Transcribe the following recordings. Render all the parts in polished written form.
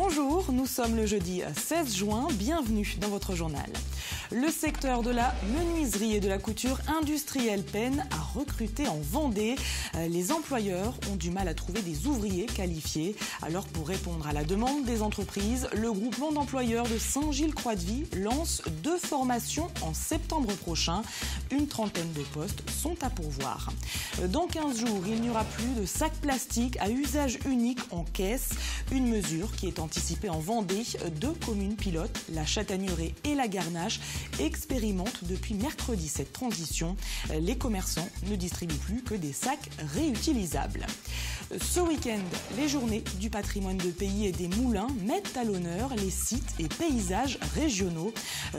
Bonjour, nous sommes le jeudi 16 juin, bienvenue dans votre journal. Le secteur de la menuiserie et de la couture industrielle peine à recruter en Vendée. Les employeurs ont du mal à trouver des ouvriers qualifiés. Alors pour répondre à la demande des entreprises, le groupement d'employeurs de Saint-Gilles-Croix-de-Vie lance 2 formations en septembre prochain. Une trentaine de postes sont à pourvoir. Dans 15 jours, il n'y aura plus de sacs plastiques à usage unique en caisse. Une mesure qui est anticipée en Vendée. 2 communes pilotes, la Chatagneraie et la Garnache, expérimentent depuis mercredi cette transition. Les commerçants ne distribuent plus que des sacs réutilisables. Ce week-end, les journées du patrimoine de pays et des moulins mettent à l'honneur les sites et paysages régionaux.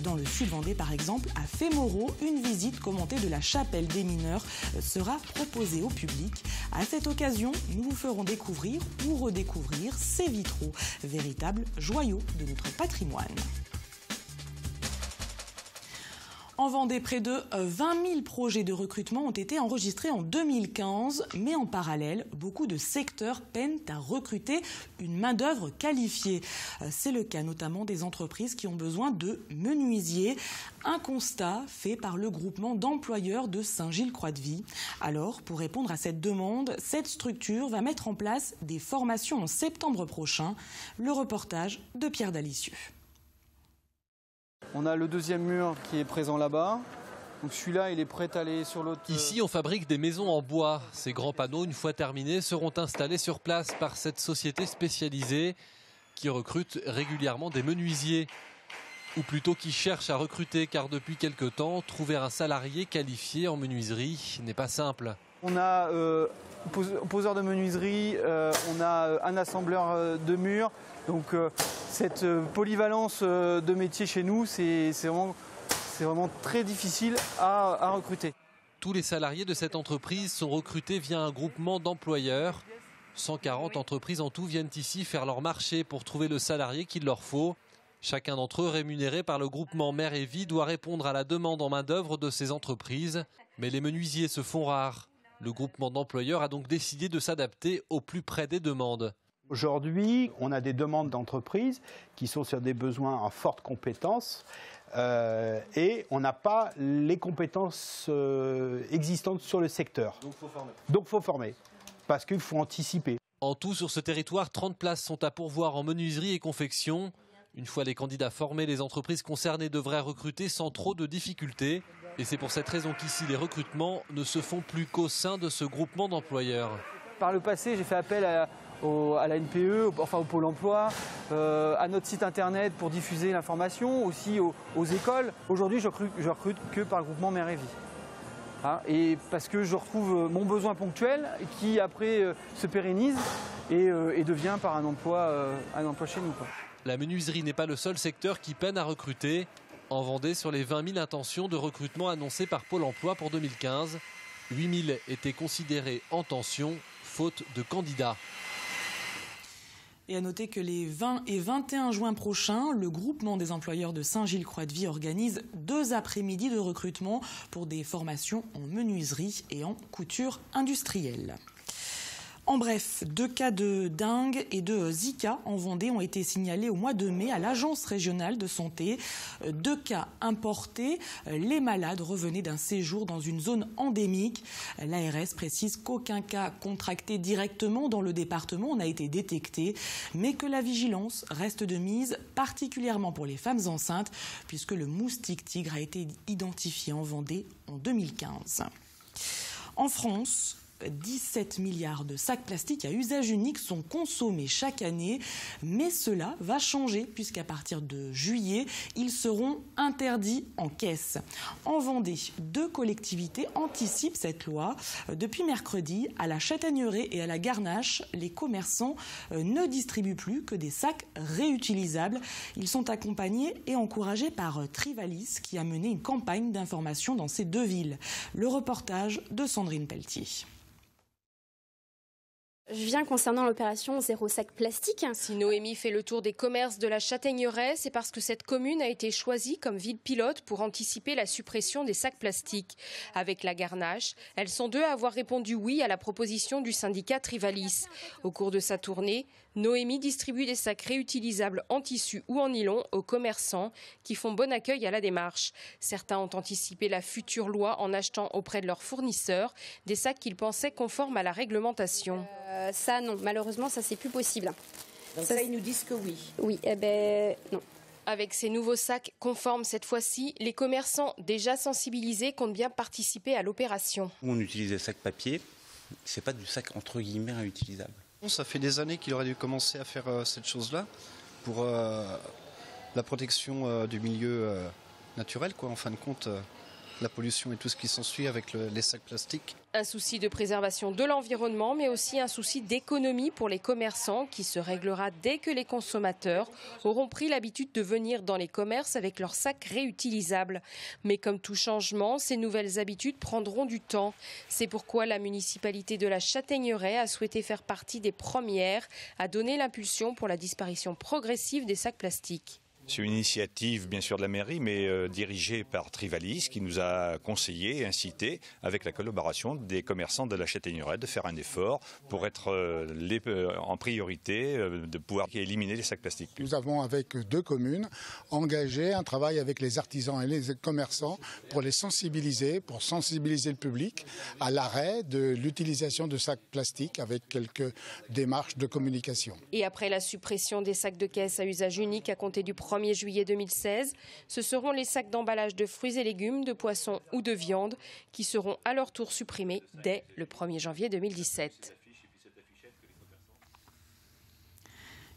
Dans le sud Vendée, par exemple, à Fémoreau, une visite commentée de la chapelle des mineurs sera proposée au public. À cette occasion, nous vous ferons découvrir ou redécouvrir ces vitraux, véritables joyaux de notre patrimoine. En Vendée, près de 20 000 projets de recrutement ont été enregistrés en 2015, mais en parallèle, beaucoup de secteurs peinent à recruter une main-d'œuvre qualifiée. C'est le cas notamment des entreprises qui ont besoin de menuisiers. Un constat fait par le groupement d'employeurs de Saint-Gilles-Croix-de-Vie. Alors, pour répondre à cette demande, cette structure va mettre en place des formations en septembre prochain. Le reportage de Pierre Dalicieux. On a le deuxième mur qui est présent là-bas. Donc celui-là, il est prêt à aller sur l'autre. Ici, on fabrique des maisons en bois. Ces grands panneaux, une fois terminés, seront installés sur place par cette société spécialisée qui recrute régulièrement des menuisiers. Ou plutôt qui cherche à recruter, car depuis quelque temps, trouver un salarié qualifié en menuiserie n'est pas simple. On a poseur de menuiserie, on a un assembleur de murs. Donc cette polyvalence de métier chez nous, c'est vraiment très difficile à recruter. Tous les salariés de cette entreprise sont recrutés via un groupement d'employeurs. 140 entreprises en tout viennent ici faire leur marché pour trouver le salarié qu'il leur faut. Chacun d'entre eux, rémunéré par le groupement Mer et Vie, doit répondre à la demande en main-d'œuvre de ces entreprises. Mais les menuisiers se font rares. Le groupement d'employeurs a donc décidé de s'adapter au plus près des demandes. Aujourd'hui, on a des demandes d'entreprises qui sont sur des besoins en forte compétence et on n'a pas les compétences existantes sur le secteur. Donc il faut former, parce qu'il faut anticiper. En tout, sur ce territoire, 30 places sont à pourvoir en menuiserie et confection. Une fois les candidats formés, les entreprises concernées devraient recruter sans trop de difficultés. Et c'est pour cette raison qu'ici, les recrutements ne se font plus qu'au sein de ce groupement d'employeurs. Par le passé, j'ai fait appel à la NPE, enfin au Pôle emploi, à notre site internet pour diffuser l'information, aussi aux écoles. Aujourd'hui, je recrute que par le groupement Mer et Vie. Et parce que je retrouve mon besoin ponctuel qui après se pérennise et devient par un emploi chez nous. La menuiserie n'est pas le seul secteur qui peine à recruter. En Vendée, sur les 20 000 intentions de recrutement annoncées par Pôle emploi pour 2015, 8 000 étaient considérées en tension, faute de candidats. Et à noter que les 20 et 21 juin prochains, le groupement des employeurs de Saint-Gilles-Croix-de-Vie organise 2 après-midi de recrutement pour des formations en menuiserie et en couture industrielle. En bref, 2 cas de dengue et de Zika en Vendée ont été signalés au mois de mai à l'Agence régionale de santé. 2 cas importés. Les malades revenaient d'un séjour dans une zone endémique. L'ARS précise qu'aucun cas contracté directement dans le département n'a été détecté, mais que la vigilance reste de mise, particulièrement pour les femmes enceintes, puisque le moustique tigre a été identifié en Vendée en 2015. En France, 17 milliards de sacs plastiques à usage unique sont consommés chaque année, mais cela va changer puisqu'à partir de juillet, ils seront interdits en caisse. En Vendée, 2 collectivités anticipent cette loi. Depuis mercredi, à la Chatagneraie et à la Garnache, les commerçants ne distribuent plus que des sacs réutilisables. Ils sont accompagnés et encouragés par Trivalis qui a mené une campagne d'information dans ces 2 villes. Le reportage de Sandrine Pelletier. Je viens concernant l'opération Zéro sac plastique. Si Noémie fait le tour des commerces de la Chatagneraie, c'est parce que cette commune a été choisie comme ville pilote pour anticiper la suppression des sacs plastiques. Avec la Garnache, elles sont 2 à avoir répondu oui à la proposition du syndicat Trivalis. Au cours de sa tournée, Noémie distribue des sacs réutilisables en tissu ou en nylon aux commerçants qui font bon accueil à la démarche. Certains ont anticipé la future loi en achetant auprès de leurs fournisseurs des sacs qu'ils pensaient conformes à la réglementation. Ça non, malheureusement ça c'est plus possible. Donc ça ils nous disent que oui. Oui, non. Avec ces nouveaux sacs conformes cette fois-ci, les commerçants déjà sensibilisés comptent bien participer à l'opération. On utilise des sacs papier, c'est pas du sac entre guillemets réutilisable. Ça fait des années qu'il aurait dû commencer à faire cette chose-là pour la protection du milieu naturel, quoi. En fin de compte, la pollution et tout ce qui s'ensuit avec les sacs plastiques. Un souci de préservation de l'environnement, mais aussi un souci d'économie pour les commerçants qui se réglera dès que les consommateurs auront pris l'habitude de venir dans les commerces avec leurs sacs réutilisables. Mais comme tout changement, ces nouvelles habitudes prendront du temps. C'est pourquoi la municipalité de la Châtaigneraie a souhaité faire partie des premières à donner l'impulsion pour la disparition progressive des sacs plastiques. C'est une initiative bien sûr de la mairie, mais dirigée par Trivalis qui nous a conseillé et incité, avec la collaboration des commerçants de la Châtaigneraie, de faire un effort pour être en priorité, de pouvoir éliminer les sacs plastiques. Nous avons avec 2 communes engagé un travail avec les artisans et les commerçants pour les sensibiliser, pour sensibiliser le public à l'arrêt de l'utilisation de sacs plastiques avec quelques démarches de communication. Et après la suppression des sacs de caisse à usage unique à compter du 1er juillet 2016, ce seront les sacs d'emballage de fruits et légumes, de poissons ou de viande qui seront à leur tour supprimés dès le 1er janvier 2017.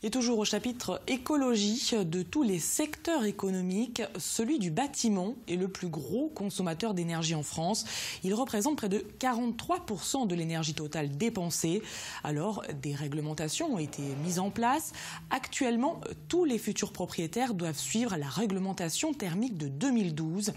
Et toujours au chapitre écologie, de tous les secteurs économiques, celui du bâtiment est le plus gros consommateur d'énergie en France. Il représente près de 43% de l'énergie totale dépensée. Alors, des réglementations ont été mises en place. Actuellement, tous les futurs propriétaires doivent suivre la réglementation thermique de 2012.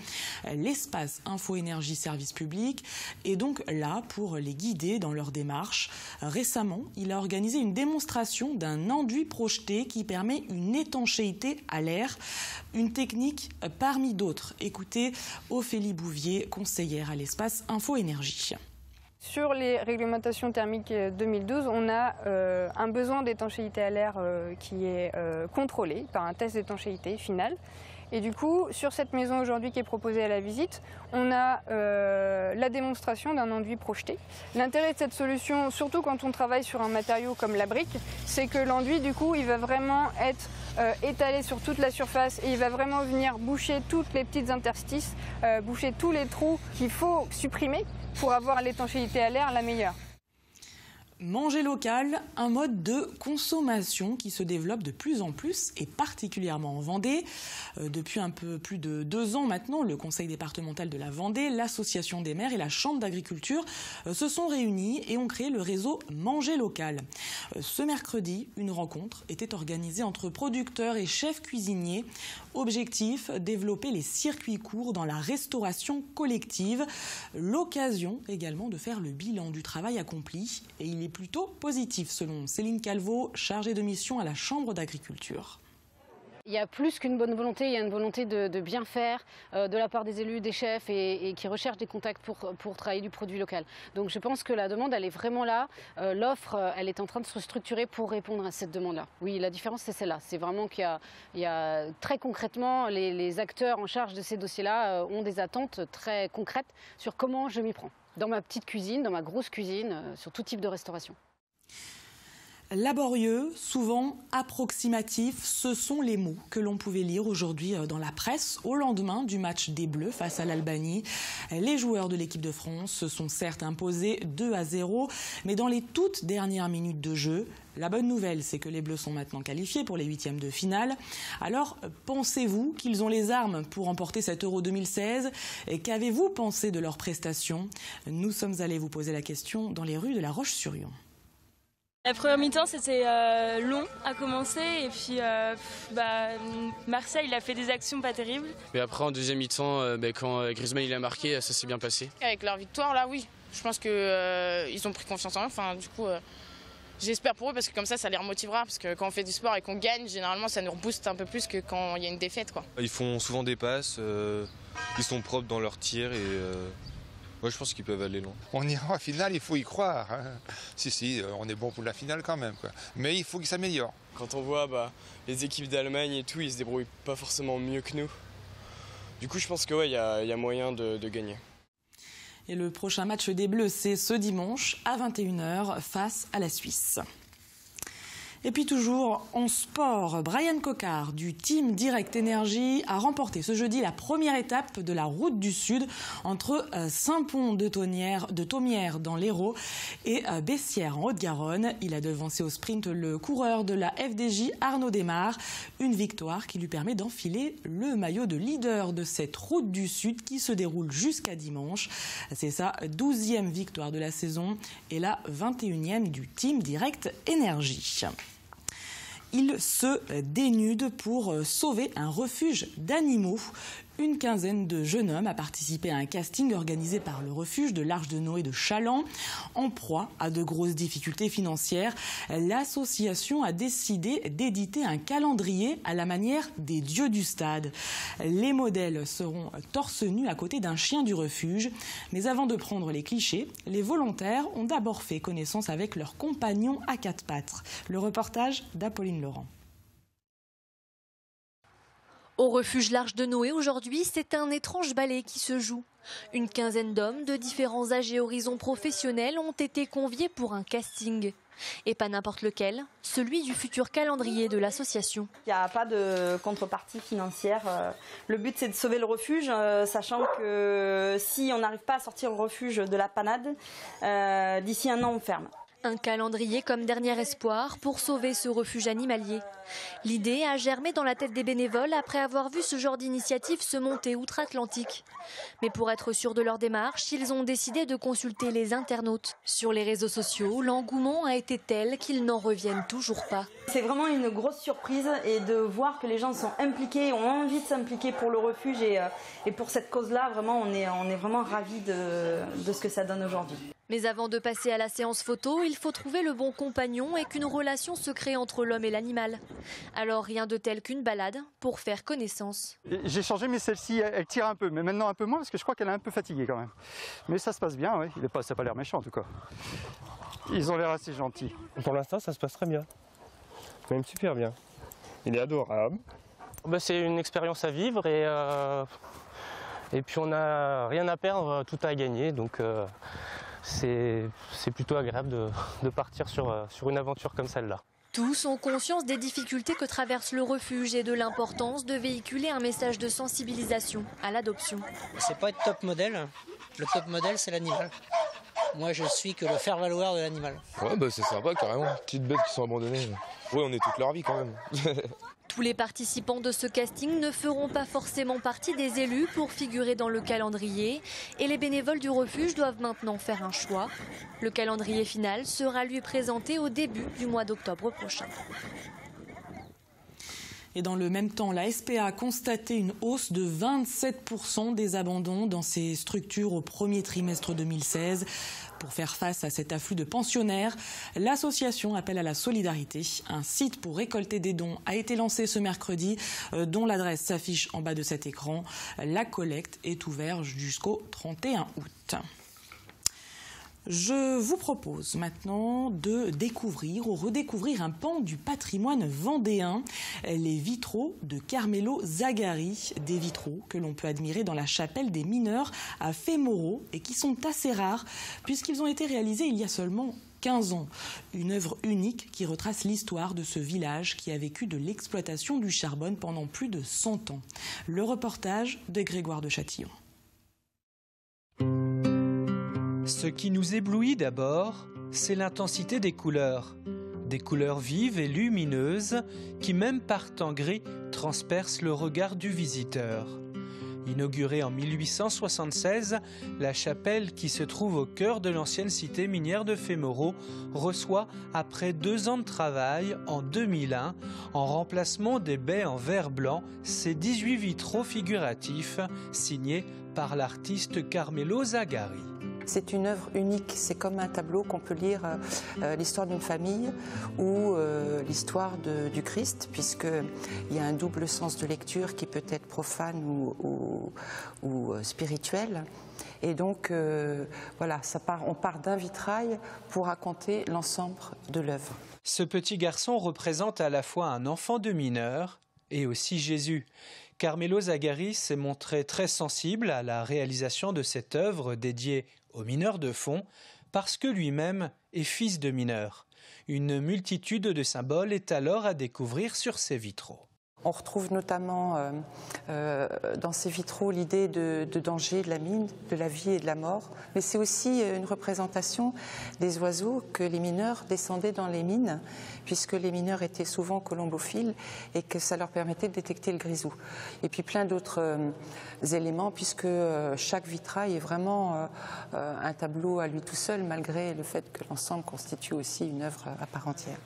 L'espace Info Énergie Service Public est donc là pour les guider dans leur démarche. Récemment, il a organisé une démonstration d'un enduit projeté qui permet une étanchéité à l'air, une technique parmi d'autres. Écoutez Ophélie Bouvier, conseillère à l'espace Info Énergie. Sur les réglementations thermiques 2012, on a un besoin d'étanchéité à l'air qui est contrôlé par un test d'étanchéité final. Et du coup, sur cette maison aujourd'hui qui est proposée à la visite, on a la démonstration d'un enduit projeté. L'intérêt de cette solution, surtout quand on travaille sur un matériau comme la brique, c'est que l'enduit, du coup, il va vraiment être étalé sur toute la surface et il va vraiment venir boucher toutes les petites interstices, boucher tous les trous qu'il faut supprimer pour avoir l'étanchéité à l'air la meilleure. Manger local, un mode de consommation qui se développe de plus en plus et particulièrement en Vendée. Depuis un peu plus de 2 ans maintenant, le Conseil départemental de la Vendée, l'Association des maires et la Chambre d'agriculture se sont réunis et ont créé le réseau Manger local. Ce mercredi, une rencontre était organisée entre producteurs et chefs cuisiniers. Objectif, développer les circuits courts dans la restauration collective. L'occasion également de faire le bilan du travail accompli. Et il est plutôt positif selon Céline Calvo, chargée de mission à la Chambre d'agriculture. Il y a plus qu'une bonne volonté, il y a une volonté de bien faire de la part des élus, des chefs et qui recherchent des contacts pour travailler du produit local. Donc je pense que la demande, elle est vraiment là. L'offre, elle est en train de se structurer pour répondre à cette demande-là. Oui, la différence, c'est celle-là. C'est vraiment qu'il y a très concrètement, les acteurs en charge de ces dossiers-là ont des attentes très concrètes sur comment je m'y prends. Dans ma petite cuisine, dans ma grosse cuisine, sur tout type de restauration. Laborieux, souvent approximatif, ce sont les mots que l'on pouvait lire aujourd'hui dans la presse au lendemain du match des Bleus face à l'Albanie. Les joueurs de l'équipe de France se sont certes imposés 2-0, mais dans les toutes dernières minutes de jeu, la bonne nouvelle, c'est que les Bleus sont maintenant qualifiés pour les 8e de finale. Alors, pensez-vous qu'ils ont les armes pour remporter cet Euro 2016 ? Et qu'avez-vous pensé de leur prestation ? Nous sommes allés vous poser la question dans les rues de La Roche-sur-Yon. La première mi-temps, c'était long à commencer et puis Marseille il a fait des actions pas terribles. Mais après en deuxième mi-temps, quand Griezmann il a marqué, ça s'est bien passé. Avec leur victoire là, oui, je pense qu'ils ont pris confiance en eux. Enfin, du coup, j'espère pour eux parce que comme ça les remotivera. Parce que quand on fait du sport et qu'on gagne, généralement ça nous rebooste un peu plus que quand il y a une défaite, quoi. Ils font souvent des passes, ils sont propres dans leurs tirs et Moi, je pense qu'ils peuvent aller loin. On ira en finale, il faut y croire. Hein. Si, on est bon pour la finale quand même, quoi. Mais il faut qu'ils s'améliorent. Quand on voit les équipes d'Allemagne et tout, ils se débrouillent pas forcément mieux que nous. Du coup, je pense que y a moyen de gagner. Et le prochain match des Bleus, c'est ce dimanche à 21h face à la Suisse. Et puis toujours en sport, Brian Coquard du Team Direct Énergie a remporté ce jeudi la première étape de la route du Sud entre Saint-Pons-de-Thomières dans l'Hérault et Bessières en Haute-Garonne. Il a devancé au sprint le coureur de la FDJ Arnaud Desmar, une victoire qui lui permet d'enfiler le maillot de leader de cette route du Sud qui se déroule jusqu'à dimanche. C'est sa 12e victoire de la saison et la 21e du Team Direct Énergie. Il se dénude pour sauver un refuge d'animaux. Une quinzaine de jeunes hommes a participé à un casting organisé par le refuge de l'Arche de Noé de Chaland. En proie à de grosses difficultés financières, l'association a décidé d'éditer un calendrier à la manière des dieux du stade. Les modèles seront torse nu à côté d'un chien du refuge. Mais avant de prendre les clichés, les volontaires ont d'abord fait connaissance avec leurs compagnons à quatre pattes. Le reportage d'Apolline Laurent. Au refuge l'Arche de Noé aujourd'hui, c'est un étrange ballet qui se joue. Une quinzaine d'hommes de différents âges et horizons professionnels ont été conviés pour un casting. Et pas n'importe lequel, celui du futur calendrier de l'association. Il n'y a pas de contrepartie financière. Le but, c'est de sauver le refuge, sachant que si on n'arrive pas à sortir le refuge de la panade, d'ici un an, on ferme. Un calendrier comme dernier espoir pour sauver ce refuge animalier. L'idée a germé dans la tête des bénévoles après avoir vu ce genre d'initiative se monter outre-Atlantique. Mais pour être sûr de leur démarche, ils ont décidé de consulter les internautes. Sur les réseaux sociaux, l'engouement a été tel qu'ils n'en reviennent toujours pas. C'est vraiment une grosse surprise et de voir que les gens sont impliqués, ont envie de s'impliquer pour le refuge et pour cette cause-là, vraiment, on est vraiment ravis de ce que ça donne aujourd'hui. Mais avant de passer à la séance photo, il faut trouver le bon compagnon et qu'une relation se crée entre l'homme et l'animal. Alors rien de tel qu'une balade pour faire connaissance. J'ai changé, mais celle-ci, elle tire un peu, mais maintenant un peu moins parce que je crois qu'elle est un peu fatiguée quand même. Mais ça se passe bien, oui. Ça n'a pas l'air méchant en tout cas. Ils ont l'air assez gentils. Pour l'instant, ça se passe très bien. Même super bien. Il est adorable. C'est une expérience à vivre et puis on n'a rien à perdre, tout à gagner. Donc c'est plutôt agréable de partir sur une aventure comme celle-là. Tous ont conscience des difficultés que traverse le refuge et de l'importance de véhiculer un message de sensibilisation à l'adoption. C'est pas être top modèle. Le top modèle, c'est l'animal. Moi, je suis que le faire-valoir de l'animal. Ouais, c'est sympa, carrément. Petites bêtes qui sont abandonnées. Ouais, on est toute leur vie quand même. Tous les participants de ce casting ne feront pas forcément partie des élus pour figurer dans le calendrier. Et les bénévoles du refuge doivent maintenant faire un choix. Le calendrier final sera lui présenté au début du mois d'octobre prochain. Et dans le même temps, la SPA a constaté une hausse de 27% des abandons dans ses structures au premier trimestre 2016. Pour faire face à cet afflux de pensionnaires, l'association appelle à la solidarité. Un site pour récolter des dons a été lancé ce mercredi, dont l'adresse s'affiche en bas de cet écran. La collecte est ouverte jusqu'au 31 août. Je vous propose maintenant de découvrir ou redécouvrir un pan du patrimoine vendéen, les vitraux de Carmelo Zagari, des vitraux que l'on peut admirer dans la chapelle des mineurs à Fémoro et qui sont assez rares puisqu'ils ont été réalisés il y a seulement 15 ans. Une œuvre unique qui retrace l'histoire de ce village qui a vécu de l'exploitation du charbon pendant plus de 100 ans. Le reportage de Grégoire de Châtillon. Ce qui nous éblouit d'abord, c'est l'intensité des couleurs. Des couleurs vives et lumineuses qui, même par temps gris, transpercent le regard du visiteur. Inaugurée en 1876, la chapelle qui se trouve au cœur de l'ancienne cité minière de Fémoro reçoit, après 2 ans de travail, en 2001, en remplacement des baies en verre blanc, ses 18 vitraux figuratifs signés par l'artiste Carmelo Zagari. C'est une œuvre unique, c'est comme un tableau qu'on peut lire l'histoire d'une famille ou l'histoire du Christ, puisqu'il y a un double sens de lecture qui peut être profane ou spirituel. Et donc, voilà, on part d'un vitrail pour raconter l'ensemble de l'œuvre. Ce petit garçon représente à la fois un enfant de mineur et aussi Jésus. Carmelo Zagari s'est montré très sensible à la réalisation de cette œuvre dédiée aux mineurs de fond parce que lui-même est fils de mineur. Une multitude de symboles est alors à découvrir sur ces vitraux. On retrouve notamment dans ces vitraux l'idée de danger, de la mine, de la vie et de la mort. Mais c'est aussi une représentation des oiseaux que les mineurs descendaient dans les mines, puisque les mineurs étaient souvent colombophiles et que ça leur permettait de détecter le grisou. Et puis plein d'autres éléments, puisque chaque vitrail est vraiment un tableau à lui tout seul, malgré le fait que l'ensemble constitue aussi une œuvre à part entière.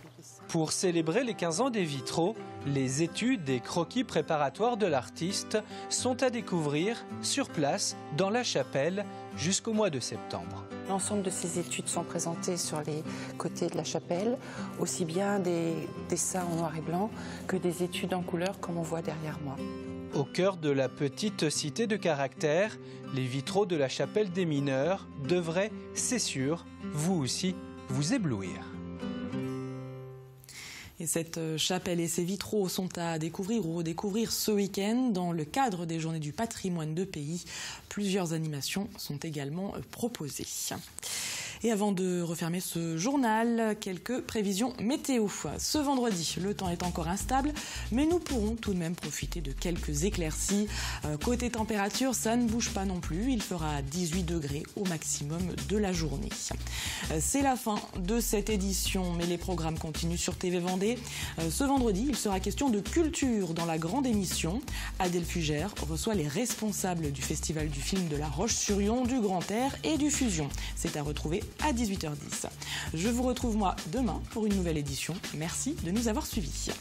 Pour célébrer les 15 ans des vitraux, les études et croquis préparatoires de l'artiste sont à découvrir sur place dans la chapelle jusqu'au mois de septembre. L'ensemble de ces études sont présentées sur les côtés de la chapelle, aussi bien des dessins en noir et blanc que des études en couleur comme on voit derrière moi. Au cœur de la petite cité de caractère, les vitraux de la chapelle des mineurs devraient, c'est sûr, vous aussi, vous éblouir. Et cette chapelle et ses vitraux sont à découvrir ou redécouvrir ce week-end dans le cadre des Journées du patrimoine de pays. Plusieurs animations sont également proposées. Et avant de refermer ce journal, quelques prévisions météo. Ce vendredi, le temps est encore instable, mais nous pourrons tout de même profiter de quelques éclaircies. Côté température, ça ne bouge pas non plus. Il fera 18 degrés au maximum de la journée. C'est la fin de cette édition, mais les programmes continuent sur TV Vendée. Ce vendredi, il sera question de culture dans la grande émission. Adèle Fugère reçoit les responsables du Festival du film de La Roche-sur-Yon, du Grand Air et du Fusion. C'est à retrouver à 18h10. Je vous retrouve moi demain pour une nouvelle édition. Merci de nous avoir suivis.